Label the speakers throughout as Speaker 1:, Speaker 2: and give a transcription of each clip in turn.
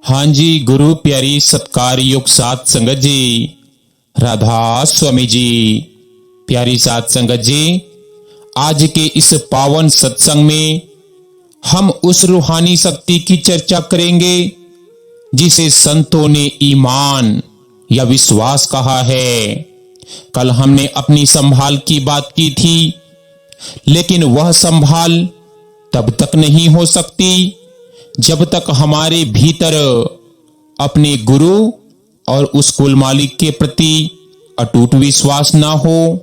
Speaker 1: हाँ जी, गुरु प्यारी सत्कार युग सात संगत जी, राधा स्वामी जी। प्यारी सात संगत जी, आज के इस पावन सत्संग में हम उस रूहानी शक्ति की चर्चा करेंगे जिसे संतों ने ईमान या विश्वास कहा है। कल हमने अपनी संभाल की बात की थी, लेकिन वह संभाल तब तक नहीं हो सकती जब तक हमारे भीतर अपने गुरु और उस कुल मालिक के प्रति अटूट विश्वास ना हो।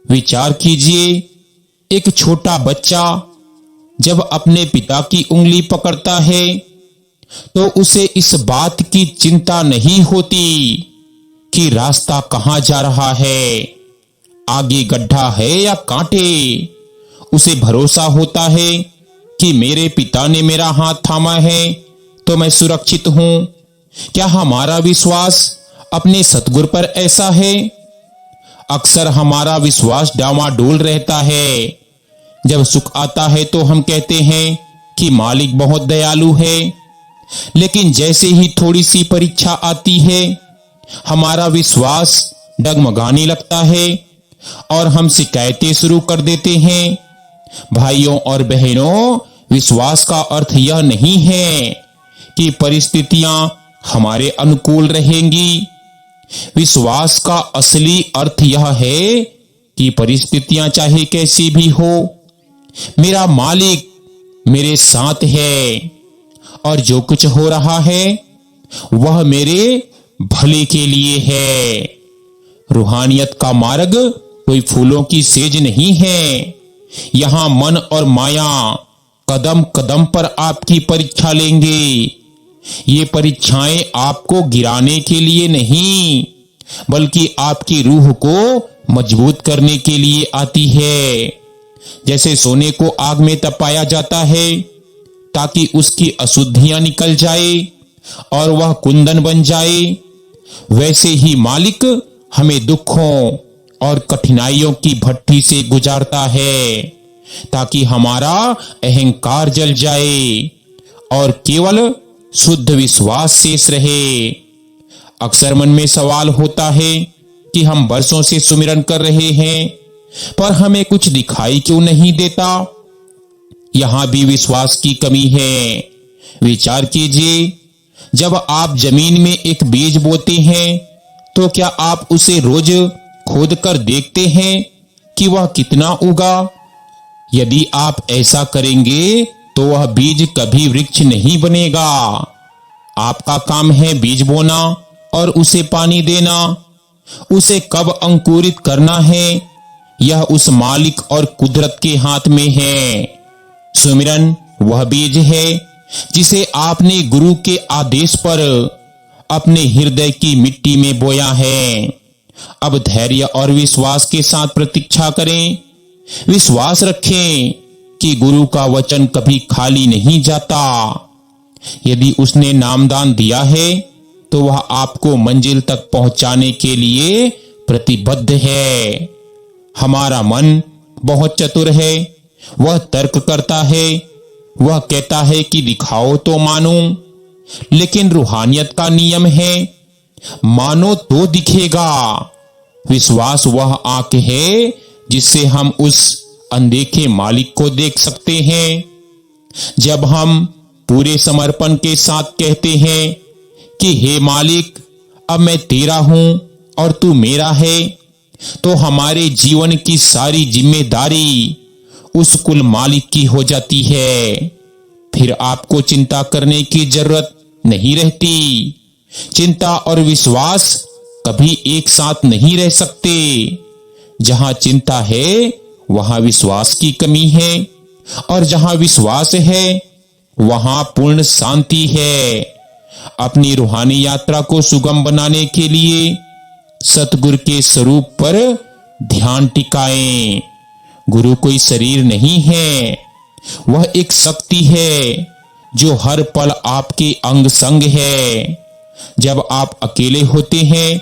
Speaker 1: विचार कीजिए, एक छोटा बच्चा जब अपने पिता की उंगली पकड़ता है तो उसे इस बात की चिंता नहीं होती कि रास्ता कहां जा रहा है, आगे गड्ढा है या कांटे। उसे भरोसा होता है कि मेरे पिता ने मेरा हाथ थामा है तो मैं सुरक्षित हूं। क्या हमारा विश्वास अपने सतगुरु पर ऐसा है? अक्सर हमारा विश्वास डामाडोल रहता है। जब सुख आता है तो हम कहते हैं कि मालिक बहुत दयालु है, लेकिन जैसे ही थोड़ी सी परीक्षा आती है हमारा विश्वास डगमगाने लगता है और हम शिकायतें शुरू कर देते हैं। भाइयों और बहनों, विश्वास का अर्थ यह नहीं है कि परिस्थितियां हमारे अनुकूल रहेंगी। विश्वास का असली अर्थ यह है कि परिस्थितियां चाहे कैसी भी हो, मेरा मालिक मेरे साथ है और जो कुछ हो रहा है वह मेरे भले के लिए है। रूहानियत का मार्ग कोई फूलों की सेज नहीं है। यहां मन और माया कदम कदम पर आपकी परीक्षा लेंगे। ये परीक्षाएं आपको गिराने के लिए नहीं, बल्कि आपकी रूह को मजबूत करने के लिए आती है। जैसे सोने को आग में तपाया जाता है ताकि उसकी अशुद्धियां निकल जाए और वह कुंदन बन जाए, वैसे ही मालिक हमें दुखों और कठिनाइयों की भट्ठी से गुजारता है ताकि हमारा अहंकार जल जाए और केवल शुद्ध विश्वास शेष रहे। अक्सर मन में सवाल होता है कि हम बरसों से सुमिरन कर रहे हैं पर हमें कुछ दिखाई क्यों नहीं देता। यहां भी विश्वास की कमी है। विचार कीजिए, जब आप जमीन में एक बीज बोते हैं तो क्या आप उसे रोज खोद कर देखते हैं कि वह कितना उगा? यदि आप ऐसा करेंगे तो वह बीज कभी वृक्ष नहीं बनेगा। आपका काम है बीज बोना और उसे पानी देना। उसे कब अंकुरित करना है यह उस मालिक और कुदरत के हाथ में है। सुमिरन वह बीज है जिसे आपने गुरु के आदेश पर अपने हृदय की मिट्टी में बोया है। अब धैर्य और विश्वास के साथ प्रतीक्षा करें। विश्वास रखें कि गुरु का वचन कभी खाली नहीं जाता। यदि उसने नामदान दिया है तो वह आपको मंजिल तक पहुंचाने के लिए प्रतिबद्ध है। हमारा मन बहुत चतुर है। वह तर्क करता है, वह कहता है कि दिखाओ तो मानो, लेकिन रूहानियत का नियम है मानो तो दिखेगा। विश्वास वह आंख है जिससे हम उस अनदेखे मालिक को देख सकते हैं। जब हम पूरे समर्पण के साथ कहते हैं कि हे मालिक, अब मैं तेरा हूं और तू मेरा है, तो हमारे जीवन की सारी जिम्मेदारी उस कुल मालिक की हो जाती है। फिर आपको चिंता करने की जरूरत नहीं रहती। चिंता और विश्वास कभी एक साथ नहीं रह सकते। जहां चिंता है वहां विश्वास की कमी है और जहां विश्वास है वहां पूर्ण शांति है। अपनी रूहानी यात्रा को सुगम बनाने के लिए सतगुरु के स्वरूप पर ध्यान टिकाएं। गुरु कोई शरीर नहीं है, वह एक शक्ति है जो हर पल आपके अंग संग है। जब आप अकेले होते हैं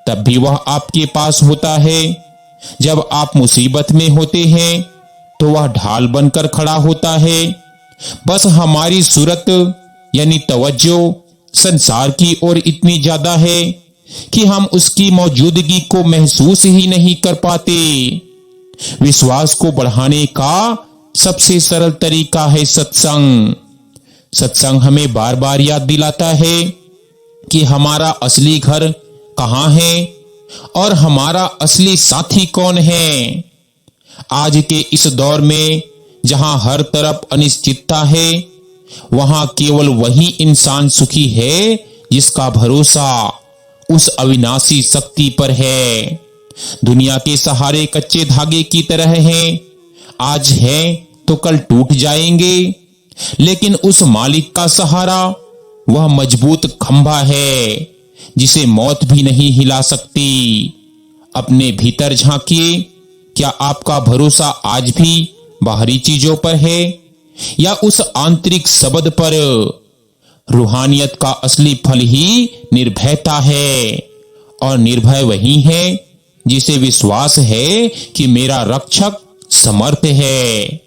Speaker 1: तब भी वह आपके पास होता है। जब आप मुसीबत में होते हैं तो वह ढाल बनकर खड़ा होता है। बस हमारी सूरत यानी तवज्जो संसार की ओर इतनी ज्यादा है कि हम उसकी मौजूदगी को महसूस ही नहीं कर पाते। विश्वास को बढ़ाने का सबसे सरल तरीका है सत्संग। सत्संग हमें बार बार याद दिलाता है कि हमारा असली घर कहां है और हमारा असली साथी कौन है। आज के इस दौर में जहां हर तरफ अनिश्चितता है, वहां केवल वही इंसान सुखी है जिसका भरोसा उस अविनाशी शक्ति पर है। दुनिया के सहारे कच्चे धागे की तरह हैं, आज है तो कल टूट जाएंगे, लेकिन उस मालिक का सहारा वह मजबूत खंभा है जिसे मौत भी नहीं हिला सकती। अपने भीतर झांकिए, क्या आपका भरोसा आज भी बाहरी चीजों पर है या उस आंतरिक शब्द पर? रूहानियत का असली फल ही निर्भयता है, और निर्भय वही है जिसे विश्वास है कि मेरा रक्षक समर्थ है।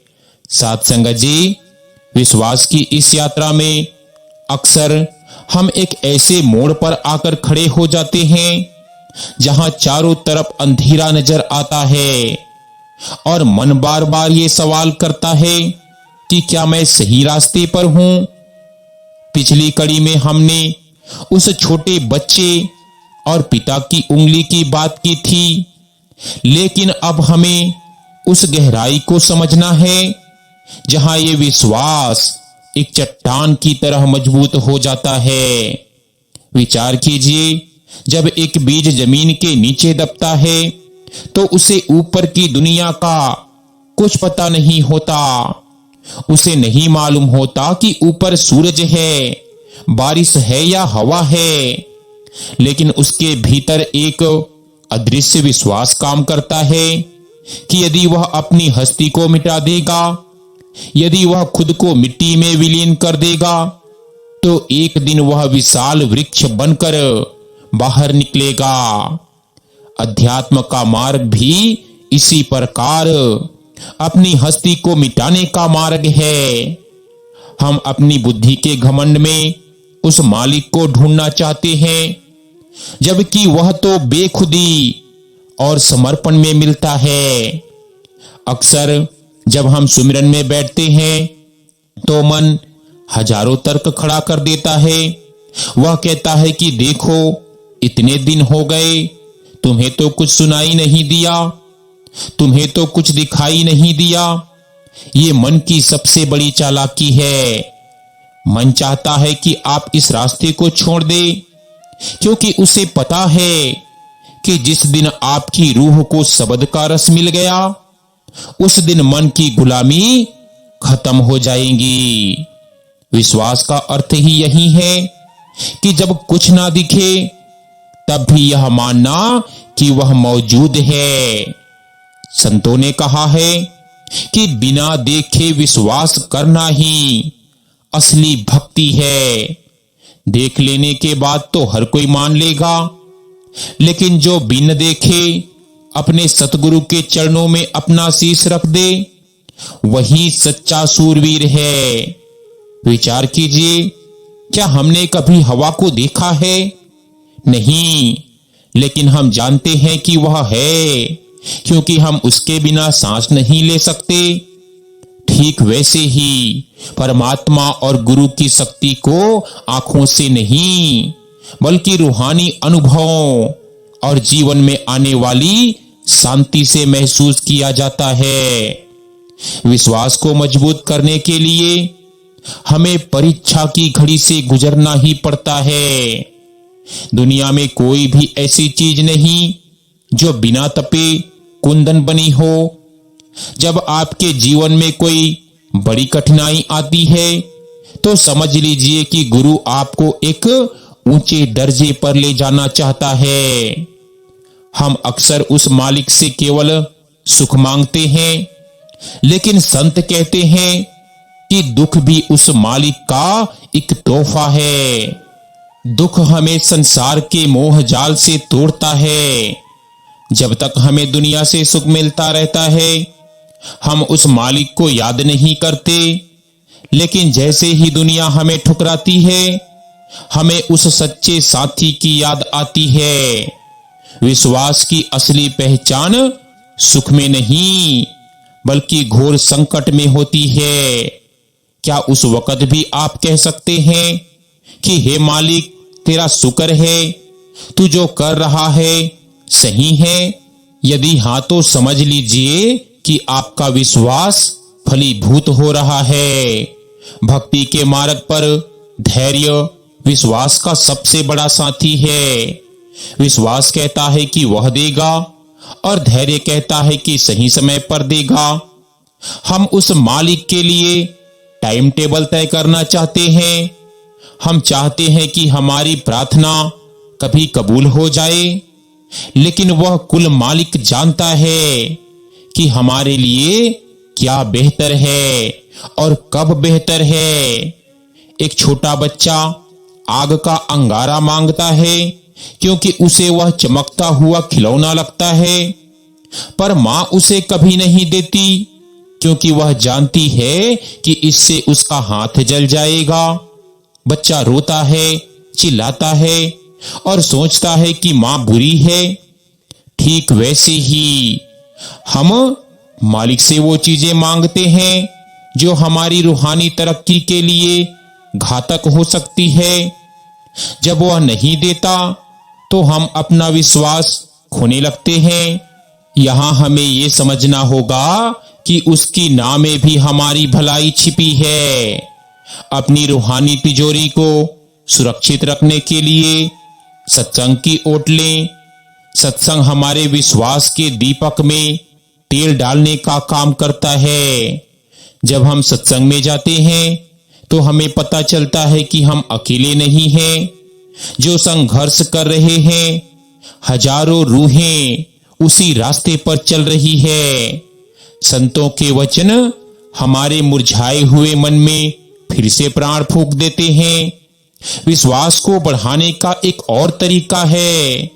Speaker 1: साथ संगत जी, विश्वास की इस यात्रा में अक्सर हम एक ऐसे मोड़ पर आकर खड़े हो जाते हैं जहां चारों तरफ अंधेरा नजर आता है और मन बार बार ये सवाल करता है कि क्या मैं सही रास्ते पर हूं। पिछली कड़ी में हमने उस छोटे बच्चे और पिता की उंगली की बात की थी, लेकिन अब हमें उस गहराई को समझना है जहां ये विश्वास एक चट्टान की तरह मजबूत हो जाता है। विचार कीजिए, जब एक बीज जमीन के नीचे दबता है तो उसे ऊपर की दुनिया का कुछ पता नहीं होता। उसे नहीं मालूम होता कि ऊपर सूरज है, बारिश है या हवा है, लेकिन उसके भीतर एक अदृश्य विश्वास काम करता है कि यदि वह अपनी हस्ती को मिटा देगा, यदि वह खुद को मिट्टी में विलीन कर देगा, तो एक दिन वह विशाल वृक्ष बनकर बाहर निकलेगा। अध्यात्म का मार्ग भी इसी प्रकार अपनी हस्ती को मिटाने का मार्ग है। हम अपनी बुद्धि के घमंड में उस मालिक को ढूंढना चाहते हैं, जबकि वह तो बेखुदी और समर्पण में मिलता है। अक्सर जब हम सुमिरन में बैठते हैं तो मन हजारों तर्क खड़ा कर देता है। वह कहता है कि देखो, इतने दिन हो गए, तुम्हें तो कुछ सुनाई नहीं दिया, तुम्हें तो कुछ दिखाई नहीं दिया। ये मन की सबसे बड़ी चालाकी है। मन चाहता है कि आप इस रास्ते को छोड़ दें, क्योंकि उसे पता है कि जिस दिन आपकी रूह को शब्द का रस मिल गया, उस दिन मन की गुलामी खत्म हो जाएगी। विश्वास का अर्थ ही यही है कि जब कुछ ना दिखे तब भी यह मानना कि वह मौजूद है। संतों ने कहा है कि बिना देखे विश्वास करना ही असली भक्ति है। देख लेने के बाद तो हर कोई मान लेगा, लेकिन जो बिन देखे अपने सतगुरु के चरणों में अपना शीश रख दे, वही सच्चा सूरवीर है। विचार कीजिए, क्या हमने कभी हवा को देखा है? नहीं, लेकिन हम जानते हैं कि वह है, क्योंकि हम उसके बिना सांस नहीं ले सकते। ठीक वैसे ही परमात्मा और गुरु की शक्ति को आंखों से नहीं, बल्कि रूहानी अनुभवों और जीवन में आने वाली शांति से महसूस किया जाता है। विश्वास को मजबूत करने के लिए हमें परीक्षा की घड़ी से गुजरना ही पड़ता है। दुनिया में कोई भी ऐसी चीज नहीं जो बिना तपे कुंदन बनी हो। जब आपके जीवन में कोई बड़ी कठिनाई आती है तो समझ लीजिए कि गुरु आपको एक ऊंचे दर्जे पर ले जाना चाहता है। हम अक्सर उस मालिक से केवल सुख मांगते हैं, लेकिन संत कहते हैं कि दुख भी उस मालिक का एक तोहफा है। दुख हमें संसार के मोह जाल से तोड़ता है। जब तक हमें दुनिया से सुख मिलता रहता है, हम उस मालिक को याद नहीं करते, लेकिन जैसे ही दुनिया हमें ठुकराती है, हमें उस सच्चे साथी की याद आती है। विश्वास की असली पहचान सुख में नहीं बल्कि घोर संकट में होती है। क्या उस वक्त भी आप कह सकते हैं कि हे मालिक, तेरा शुक्र है, तू जो कर रहा है सही है? यदि हां तो समझ लीजिए कि आपका विश्वास फलीभूत हो रहा है। भक्ति के मार्ग पर धैर्य विश्वास का सबसे बड़ा साथी है। विश्वास कहता है कि वह देगा और धैर्य कहता है कि सही समय पर देगा। हम उस मालिक के लिए टाइम टेबल तय करना चाहते हैं। हम चाहते हैं कि हमारी प्रार्थना कभी कबूल हो जाए, लेकिन वह कुल मालिक जानता है कि हमारे लिए क्या बेहतर है और कब बेहतर है। एक छोटा बच्चा आग का अंगारा मांगता है क्योंकि उसे वह चमकता हुआ खिलौना लगता है, पर मां उसे कभी नहीं देती क्योंकि वह जानती है कि इससे उसका हाथ जल जाएगा। बच्चा रोता है, चिल्लाता है और सोचता है कि मां बुरी है। ठीक वैसे ही हम मालिक से वो चीजें मांगते हैं जो हमारी रूहानी तरक्की के लिए घातक हो सकती है। जब वह नहीं देता तो हम अपना विश्वास खोने लगते हैं। यहां हमें यह समझना होगा कि उसकी नाम में भी हमारी भलाई छिपी है। अपनी रूहानी तिजोरी को सुरक्षित रखने के लिए सत्संग की ओट लें। सत्संग हमारे विश्वास के दीपक में तेल डालने का काम करता है। जब हम सत्संग में जाते हैं तो हमें पता चलता है कि हम अकेले नहीं हैं जो संघर्ष कर रहे हैं। हजारों रूहें उसी रास्ते पर चल रही है। संतों के वचन हमारे मुरझाए हुए मन में फिर से प्राण फूंक देते हैं। विश्वास को बढ़ाने का एक और तरीका है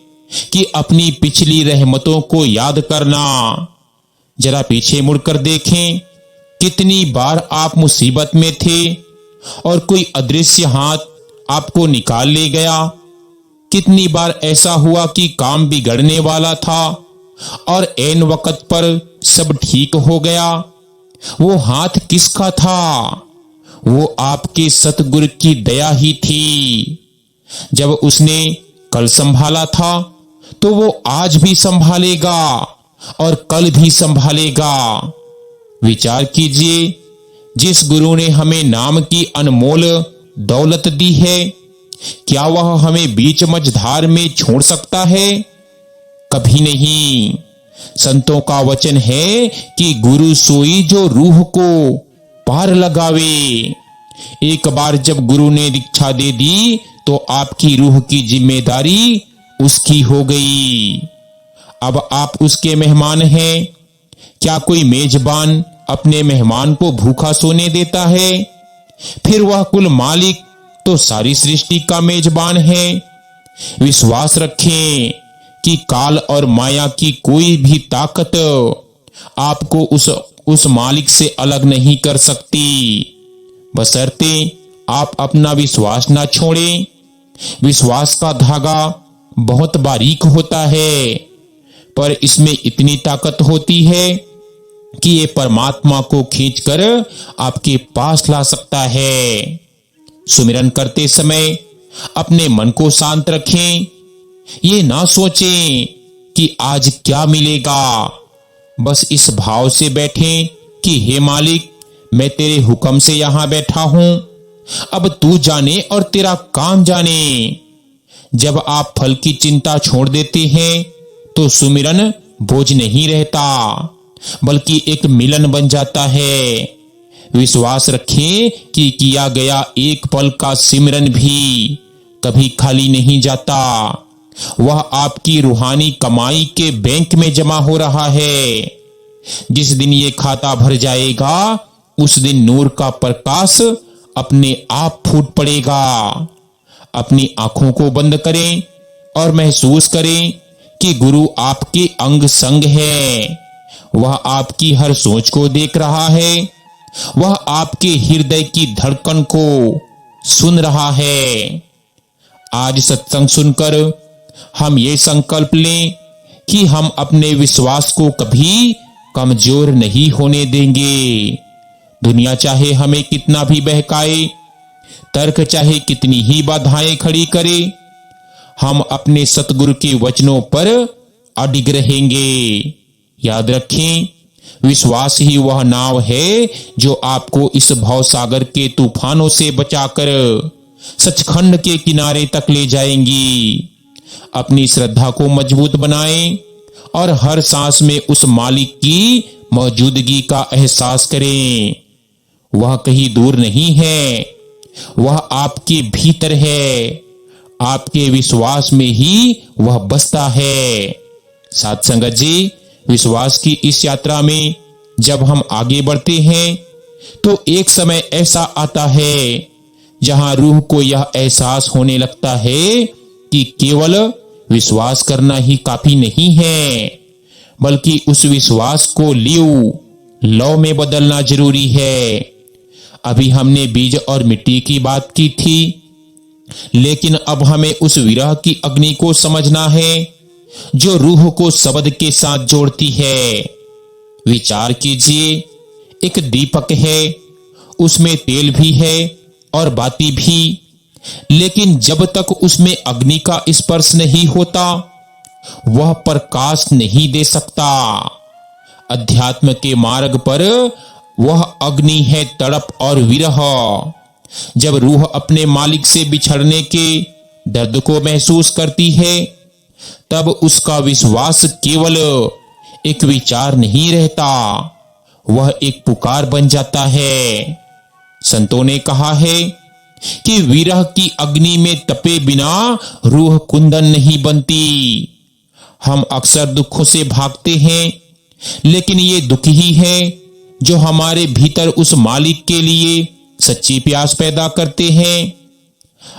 Speaker 1: कि अपनी पिछली रहमतों को याद करना। जरा पीछे मुड़कर देखें, कितनी बार आप मुसीबत में थे और कोई अदृश्य हाथ आपको निकाल ले गया। कितनी बार ऐसा हुआ कि काम बिगड़ने वाला था और ऐन वक्त पर सब ठीक हो गया। वो हाथ किसका था? वो आपके सतगुरु की दया ही थी। जब उसने कल संभाला था तो वो आज भी संभालेगा और कल भी संभालेगा। विचार कीजिए, जिस गुरु ने हमें नाम की अनमोल दौलत दी है, क्या वह हमें बीच मझधार में छोड़ सकता है? कभी नहीं। संतों का वचन है कि गुरु सोई जो रूह को पार लगावे। एक बार जब गुरु ने दीक्षा दे दी तो आपकी रूह की जिम्मेदारी उसकी हो गई। अब आप उसके मेहमान हैं। क्या कोई मेजबान अपने मेहमान को भूखा सोने देता है? फिर वह कुल मालिक तो सारी सृष्टि का मेजबान है। विश्वास रखें कि काल और माया की कोई भी ताकत आपको उस मालिक से अलग नहीं कर सकती, बशर्ते आप अपना विश्वास ना छोड़ें। विश्वास का धागा बहुत बारीक होता है, पर इसमें इतनी ताकत होती है कि ये परमात्मा को खींचकर आपके पास ला सकता है। सुमिरन करते समय अपने मन को शांत रखें। ये ना सोचें कि आज क्या मिलेगा। बस इस भाव से बैठें कि हे मालिक, मैं तेरे हुक्म से यहां बैठा हूं, अब तू जाने और तेरा काम जाने। जब आप फल की चिंता छोड़ देते हैं तो सुमिरन बोझ नहीं रहता, बल्कि एक मिलन बन जाता है। विश्वास रखें कि किया गया एक पल का सिमरन भी कभी खाली नहीं जाता। वह आपकी रूहानी कमाई के बैंक में जमा हो रहा है। जिस दिन ये खाता भर जाएगा उस दिन नूर का प्रकाश अपने आप फूट पड़ेगा। अपनी आंखों को बंद करें और महसूस करें कि गुरु आपके अंग संग है। वह आपकी हर सोच को देख रहा है। वह आपके हृदय की धड़कन को सुन रहा है। आज सत्संग सुनकर हम ये संकल्प लें कि हम अपने विश्वास को कभी कमजोर नहीं होने देंगे। दुनिया चाहे हमें कितना भी बहकाए, तर्क चाहे कितनी ही बाधाएं खड़ी करे, हम अपने सतगुरु के वचनों पर अडिग रहेंगे। याद रखें, विश्वास ही वह नाव है जो आपको इस भवसागर के तूफानों से बचाकर सचखंड के किनारे तक ले जाएंगी। अपनी श्रद्धा को मजबूत बनाएं और हर सांस में उस मालिक की मौजूदगी का एहसास करें। वह कहीं दूर नहीं है, वह आपके भीतर है। आपके विश्वास में ही वह बसता है। साथ संगत जी, विश्वास की इस यात्रा में जब हम आगे बढ़ते हैं तो एक समय ऐसा आता है जहां रूह को यह एहसास होने लगता है कि केवल विश्वास करना ही काफी नहीं है, बल्कि उस विश्वास को लौ में बदलना जरूरी है। अभी हमने बीज और मिट्टी की बात की थी, लेकिन अब हमें उस विरह की अग्नि को समझना है जो रूह को शब्द के साथ जोड़ती है। विचार कीजिए, एक दीपक है, उसमें तेल भी है और बाती भी, लेकिन जब तक उसमें अग्नि का स्पर्श नहीं होता वह प्रकाश नहीं दे सकता। अध्यात्म के मार्ग पर वह अग्नि है तड़प और विरह। जब रूह अपने मालिक से बिछड़ने के दर्द को महसूस करती है, तब उसका विश्वास केवल एक विचार नहीं रहता, वह एक पुकार बन जाता है। संतों ने कहा है कि विरह की अग्नि में तपे बिना रूह कुंदन नहीं बनती। हम अक्सर दुखों से भागते हैं, लेकिन ये दुख ही है जो हमारे भीतर उस मालिक के लिए सच्ची प्यास पैदा करते हैं।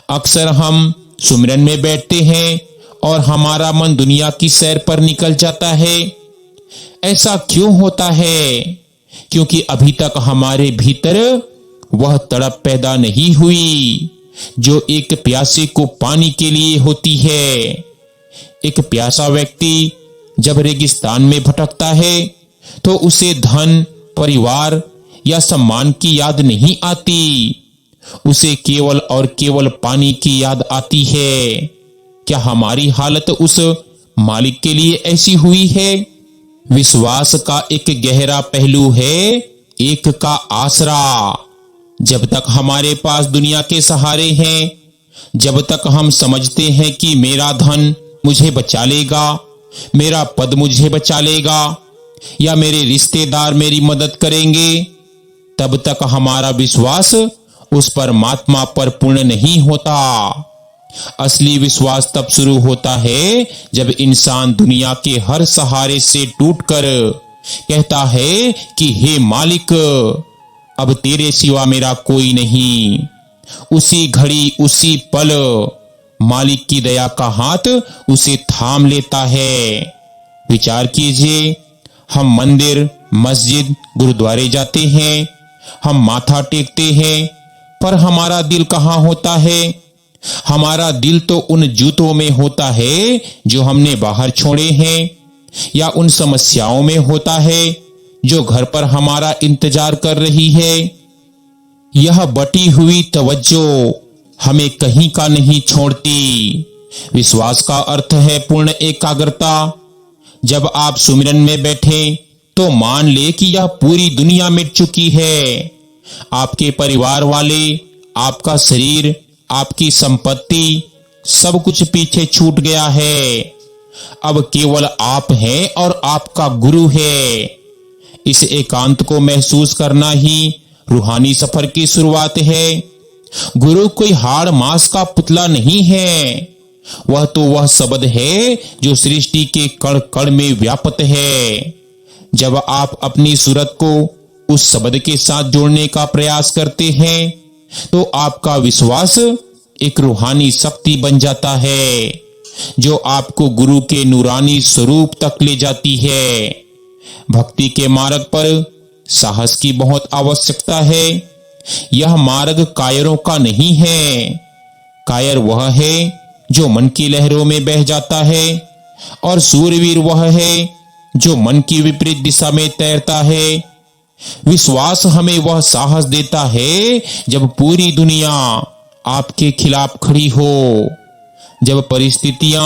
Speaker 1: अक्सर हम सुमिरन में बैठते हैं और हमारा मन दुनिया की सैर पर निकल जाता है। ऐसा क्यों होता है? क्योंकि अभी तक हमारे भीतर वह तड़प पैदा नहीं हुई जो एक प्यासे को पानी के लिए होती है। एक प्यासा व्यक्ति जब रेगिस्तान में भटकता है तो उसे धन, परिवार या सम्मान की याद नहीं आती, उसे केवल और केवल पानी की याद आती है। क्या हमारी हालत उस मालिक के लिए ऐसी हुई है? विश्वास का एक गहरा पहलू है एक का आसरा। जब तक हमारे पास दुनिया के सहारे हैं, जब तक हम समझते हैं कि मेरा धन मुझे बचा लेगा, मेरा पद मुझे बचा लेगा या मेरे रिश्तेदार मेरी मदद करेंगे, तब तक हमारा विश्वास उस परमात्मा पर पूर्ण नहीं होता। असली विश्वास तब शुरू होता है जब इंसान दुनिया के हर सहारे से टूटकर कहता है कि हे मालिक, अब तेरे सिवा मेरा कोई नहीं। उसी घड़ी, उसी पल मालिक की दया का हाथ उसे थाम लेता है। विचार कीजिए, हम मंदिर, मस्जिद, गुरुद्वारे जाते हैं, हम माथा टेकते हैं, पर हमारा दिल कहाँ होता है? हमारा दिल तो उन जूतों में होता है जो हमने बाहर छोड़े हैं, या उन समस्याओं में होता है जो घर पर हमारा इंतजार कर रही है। यह बटी हुई तवज्जो हमें कहीं का नहीं छोड़ती। विश्वास का अर्थ है पूर्ण एकाग्रता। जब आप सुमिरन में बैठे तो मान ले कि यह पूरी दुनिया मिट चुकी है। आपके परिवार वाले, आपका शरीर, आपकी संपत्ति, सब कुछ पीछे छूट गया है। अब केवल आप हैं और आपका गुरु है। इस एकांत को महसूस करना ही रूहानी सफर की शुरुआत है। गुरु कोई हाड़ मांस का पुतला नहीं है, वह तो वह शब्द है जो सृष्टि के कण कण में व्याप्त है। जब आप अपनी सूरत को उस शब्द के साथ जोड़ने का प्रयास करते हैं तो आपका विश्वास एक रूहानी शक्ति बन जाता है जो आपको गुरु के नूरानी स्वरूप तक ले जाती है। भक्ति के मार्ग पर साहस की बहुत आवश्यकता है। यह मार्ग कायरों का नहीं है। कायर वह है जो मन की लहरों में बह जाता है, और सूरवीर वह है जो मन की विपरीत दिशा में तैरता है। विश्वास हमें वह साहस देता है जब पूरी दुनिया आपके खिलाफ खड़ी हो, जब परिस्थितियां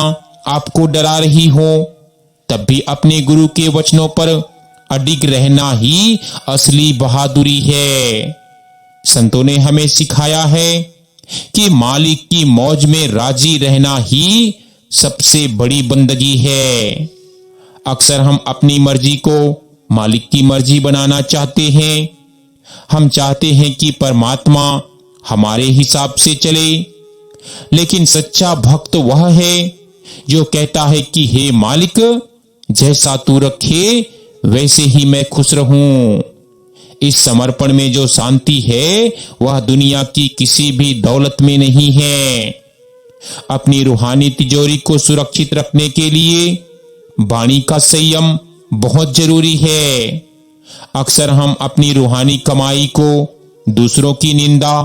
Speaker 1: आपको डरा रही हो, तब भी अपने गुरु के वचनों पर अडिग रहना ही असली बहादुरी है। संतों ने हमें सिखाया है कि मालिक की मौज में राजी रहना ही सबसे बड़ी बंदगी है। अक्सर हम अपनी मर्जी को मालिक की मर्जी बनाना चाहते हैं। हम चाहते हैं कि परमात्मा हमारे हिसाब से चले, लेकिन सच्चा भक्त वह है जो कहता है कि हे मालिक, जैसा तू रखे वैसे ही मैं खुश रहूं। इस समर्पण में जो शांति है वह दुनिया की किसी भी दौलत में नहीं है। अपनी रूहानी तिजोरी को सुरक्षित रखने के लिए वाणी का संयम बहुत जरूरी है। अक्सर हम अपनी रूहानी कमाई को दूसरों की निंदा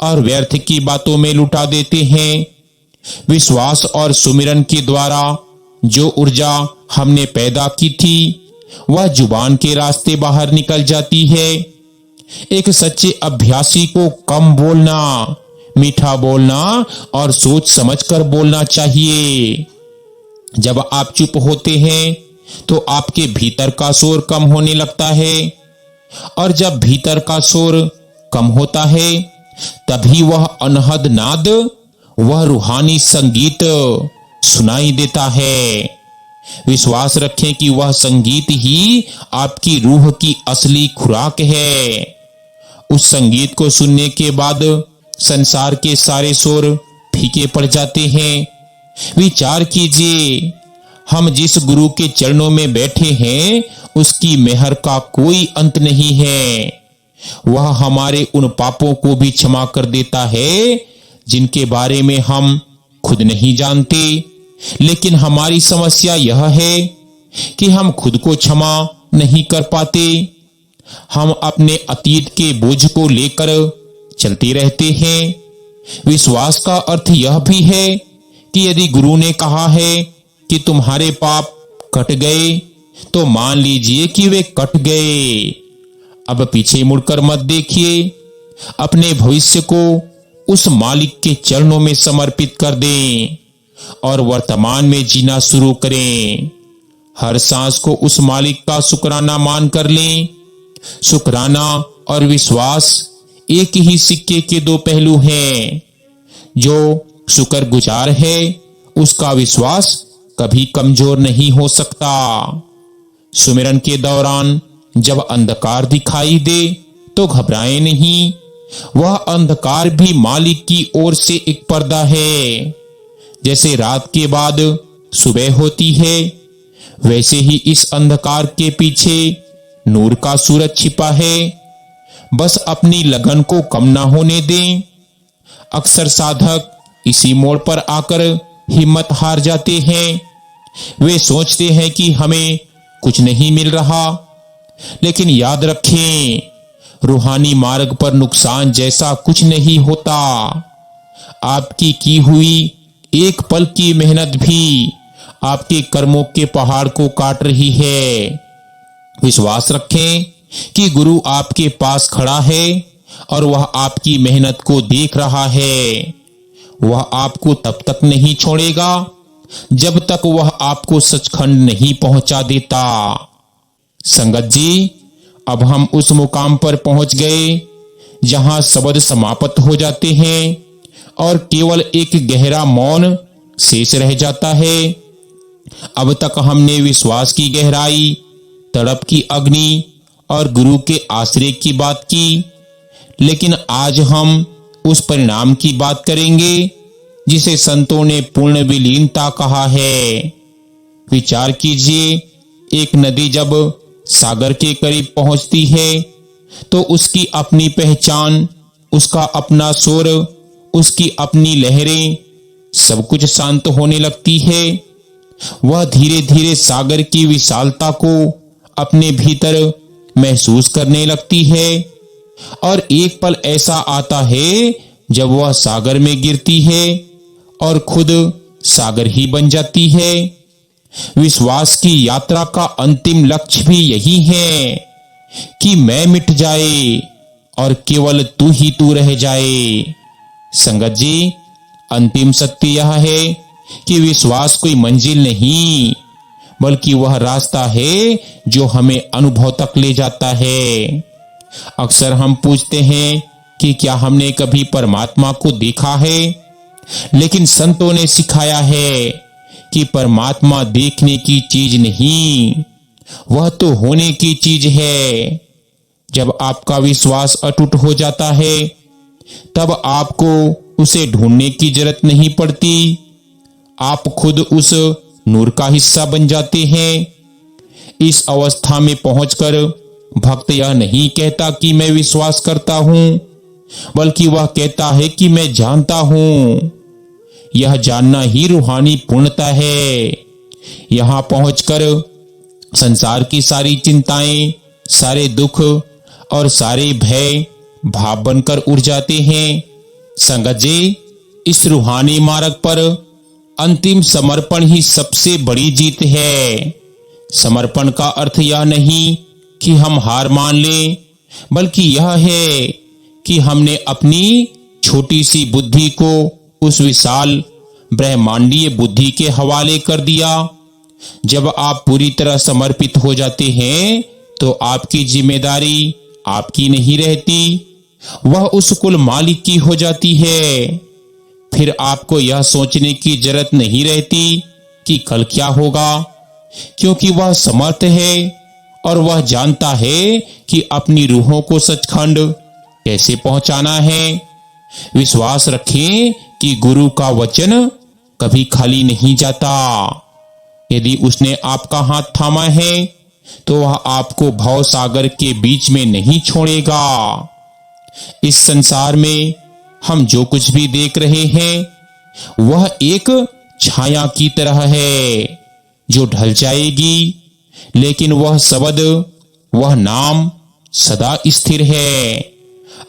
Speaker 1: और व्यर्थ की बातों में लुटा देते हैं। विश्वास और सुमिरन के द्वारा जो ऊर्जा हमने पैदा की थी वह जुबान के रास्ते बाहर निकल जाती है। एक सच्चे अभ्यासी को कम बोलना, मीठा बोलना और सोच समझकर बोलना चाहिए। जब आप चुप होते हैं तो आपके भीतर का शोर कम होने लगता है, और जब भीतर का शोर कम होता है तभी वह अनहद नाद, वह रूहानी संगीत सुनाई देता है। विश्वास रखें कि वह संगीत ही आपकी रूह की असली खुराक है। उस संगीत को सुनने के बाद संसार के सारे शोर फीके पड़ जाते हैं। विचार कीजिए, हम जिस गुरु के चरणों में बैठे हैं उसकी मेहर का कोई अंत नहीं है। वह हमारे उन पापों को भी क्षमा कर देता है जिनके बारे में हम खुद नहीं जानते। लेकिन हमारी समस्या यह है कि हम खुद को क्षमा नहीं कर पाते। हम अपने अतीत के बोझ को लेकर चलते रहते हैं। विश्वास का अर्थ यह भी है कि यदि गुरु ने कहा है कि तुम्हारे पाप कट गए तो मान लीजिए कि वे कट गए। अब पीछे मुड़कर मत देखिए। अपने भविष्य को उस मालिक के चरणों में समर्पित कर दें और वर्तमान में जीना शुरू करें। हर सांस को उस मालिक का शुक्राना मान कर लें। शुक्राना और विश्वास एक ही सिक्के के दो पहलू हैं। जो शुक्रगुजार है उसका विश्वास कभी कमजोर नहीं हो सकता। सुमिरन के दौरान जब अंधकार दिखाई दे तो घबराएं नहीं। वह अंधकार भी मालिक की ओर से एक पर्दा है। जैसे रात के बाद सुबह होती है, वैसे ही इस अंधकार के पीछे नूर का सूरज छिपा है। बस अपनी लगन को कम ना होने दें। अक्सर साधक इसी मोड़ पर आकर हिम्मत हार जाते हैं। वे सोचते हैं कि हमें कुछ नहीं मिल रहा, लेकिन याद रखें, रूहानी मार्ग पर नुकसान जैसा कुछ नहीं होता। आपकी की हुई एक पल की मेहनत भी आपके कर्मों के पहाड़ को काट रही है। विश्वास रखें कि गुरु आपके पास खड़ा है और वह आपकी मेहनत को देख रहा है। वह आपको तब तक नहीं छोड़ेगा जब तक वह आपको सचखंड नहीं पहुंचा देता। संगत जी, अब हम उस मुकाम पर पहुंच गए जहां शब्द समाप्त हो जाते हैं और केवल एक गहरा मौन शेष रह जाता है। अब तक हमने विश्वास की गहराई, तड़प की अग्नि और गुरु के आश्रय की बात की, लेकिन आज हम उस परिणाम की बात करेंगे जिसे संतों ने पूर्ण विलीनता कहा है। विचार कीजिए, एक नदी जब सागर के करीब पहुंचती है तो उसकी अपनी पहचान, उसका अपना शोर, उसकी अपनी लहरें, सब कुछ शांत होने लगती है। वह धीरे धीरे सागर की विशालता को अपने भीतर महसूस करने लगती है और एक पल ऐसा आता है जब वह सागर में गिरती है और खुद सागर ही बन जाती है। विश्वास की यात्रा का अंतिम लक्ष्य भी यही है कि मैं मिट जाए और केवल तू ही तू रह जाए। संगत जी, अंतिम सत्य यह है कि विश्वास कोई मंजिल नहीं, बल्कि वह रास्ता है जो हमें अनुभव तक ले जाता है। अक्सर हम पूछते हैं कि क्या हमने कभी परमात्मा को देखा है, लेकिन संतों ने सिखाया है कि परमात्मा देखने की चीज नहीं, वह तो होने की चीज है। जब आपका विश्वास अटूट हो जाता है, तब आपको उसे ढूंढने की जरूरत नहीं पड़ती। आप खुद उस नूर का हिस्सा बन जाते हैं। इस अवस्था में पहुंचकर भक्त यह नहीं कहता कि मैं विश्वास करता हूं, बल्कि वह कहता है कि मैं जानता हूं। यह जानना ही रूहानी पूर्णता है। यहां पहुंचकर संसार की सारी चिंताएं, सारे दुख और सारे भय भाव बनकर उड़ जाते हैं। संगत जी, इस रूहानी मार्ग पर अंतिम समर्पण ही सबसे बड़ी जीत है। समर्पण का अर्थ यह नहीं कि हम हार मान लें, बल्कि यह है कि हमने अपनी छोटी सी बुद्धि को उस विशाल ब्रह्मांडीय बुद्धि के हवाले कर दिया। जब आप पूरी तरह समर्पित हो जाते हैं, तो आपकी जिम्मेदारी आपकी नहीं रहती, वह उस कुल मालिक की हो जाती है। फिर आपको यह सोचने की जरूरत नहीं रहती कि कल क्या होगा, क्योंकि वह समर्थ है और वह जानता है कि अपनी रूहों को सचखंड कैसे पहुंचाना है। विश्वास रखें कि गुरु का वचन कभी खाली नहीं जाता। यदि उसने आपका हाथ थामा है, तो वह आपको भव सागर के बीच में नहीं छोड़ेगा। इस संसार में हम जो कुछ भी देख रहे हैं, वह एक छाया की तरह है जो ढल जाएगी, लेकिन वह शब्द, वह नाम सदा स्थिर है।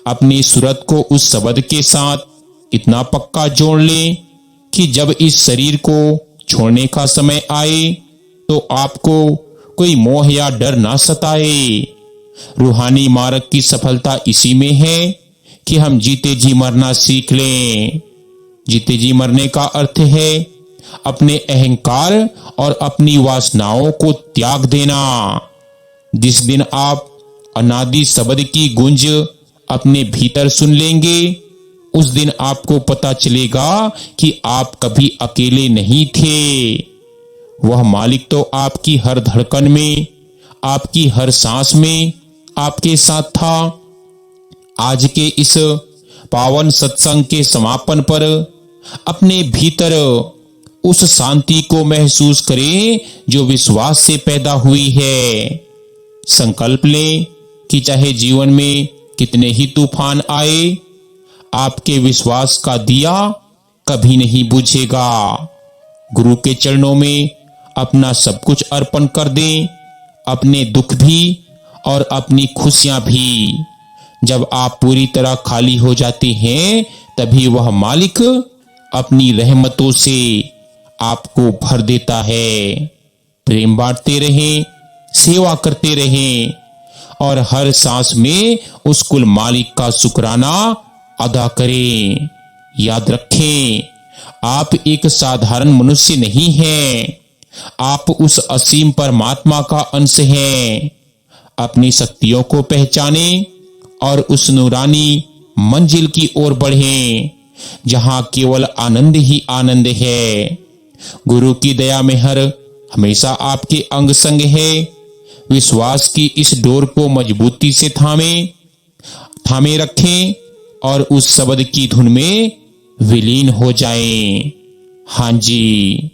Speaker 1: अपनी सूरत को उस शब्द के साथ इतना पक्का जोड़ लें कि जब इस शरीर को छोड़ने का समय आए, तो आपको कोई मोह या डर ना सताए। रूहानी मार्ग की सफलता इसी में है कि हम जीते जी मरना सीख लें। जीते जी मरने का अर्थ है अपने अहंकार और अपनी वासनाओं को त्याग देना। जिस दिन आप अनादि शब्द की गूंज अपने भीतर सुन लेंगे, उस दिन आपको पता चलेगा कि आप कभी अकेले नहीं थे। वह मालिक तो आपकी हर धड़कन में, आपकी हर सांस में आपके साथ था। आज के इस पावन सत्संग के समापन पर अपने भीतर उस शांति को महसूस करें जो विश्वास से पैदा हुई है। संकल्प लें कि चाहे जीवन में कितने ही तूफान आए, आपके विश्वास का दिया कभी नहीं बुझेगा। गुरु के चरणों में अपना सब कुछ अर्पण कर दें, अपने दुख भी और अपनी खुशियां भी। जब आप पूरी तरह खाली हो जाते हैं, तभी वह मालिक अपनी रहमतों से आपको भर देता है। प्रेम बांटते रहें, सेवा करते रहें और हर सांस में उस कुल मालिक का शुक्राना अदा करें। याद रखें, आप एक साधारण मनुष्य नहीं हैं, आप उस असीम परमात्मा का अंश हैं। अपनी शक्तियों को पहचानें और उस नूरानी मंजिल की ओर बढ़ें, जहां केवल आनंद ही आनंद है। गुरु की दया मेहर हमेशा आपके अंग संग है। विश्वास की इस डोर को मजबूती से थामे रखें और उस शब्द की धुन में विलीन हो जाएं। हाँ जी।